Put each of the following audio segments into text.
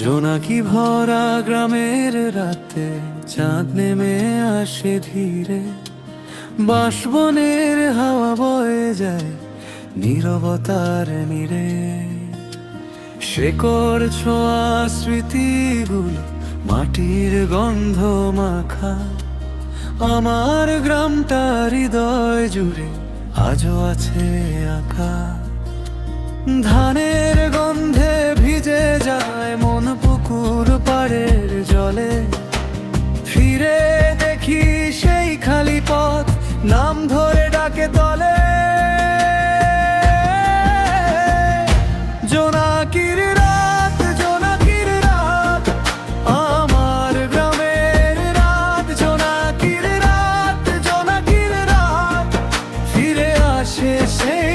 জোনাকি ভরা গ্রামের রাতে চাঁদ নেমে আসে ধীরে, বাঁশবনের হাওয়া বয়ে যায় নীরবতার নীরে। শেকড় ছোঁয়া স্মৃতিগুলো মাটির গন্ধ মাখা, আমার গ্রামটা হৃদয় জুড়ে আজও আছে আঁকা। ধানের গন্ধে ভিজে যায় মন পুকুর পাড়ের জলে, ফিরে দেখি সেই খালি পথ নাম ধরে ডাকে তলে। জোনাকির রাত, জোনাকির রাত, আমার গ্রামের রাত। জোনাকির রাত, জোনাকির রাত, ফিরে আসে সেই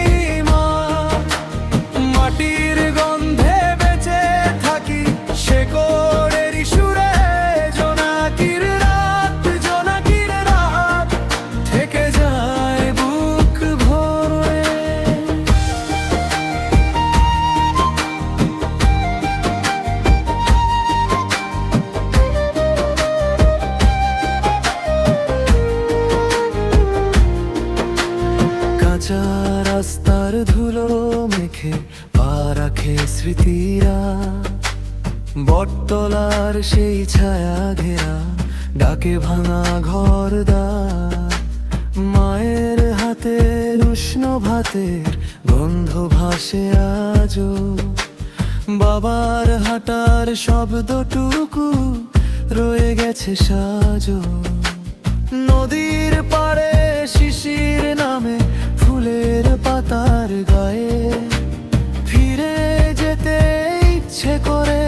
মাটির গন্ধে বেঁচে থাকি শেকড়ের সুরে। জোনাকির রাত, জোনাকির রাত, থেকে যায় বুক ভরে। কাঁচা রাস্তার ধুলো মেখে পা রাখে স্মৃতিরা, বটতলার সেই ছায়া ঘেরা ডাকে ভাঙা ঘরদার। মায়ের হাতের উষ্ণ ভাতের গন্ধ ভাসে আজও, বাবার হাঁটার শব্দটুকু রয়ে গেছে সাজো। নদীর পাড়ে শিশির নামে ফুলের পাতার গায়ে, ফিরে যেতে ইচ্ছে করে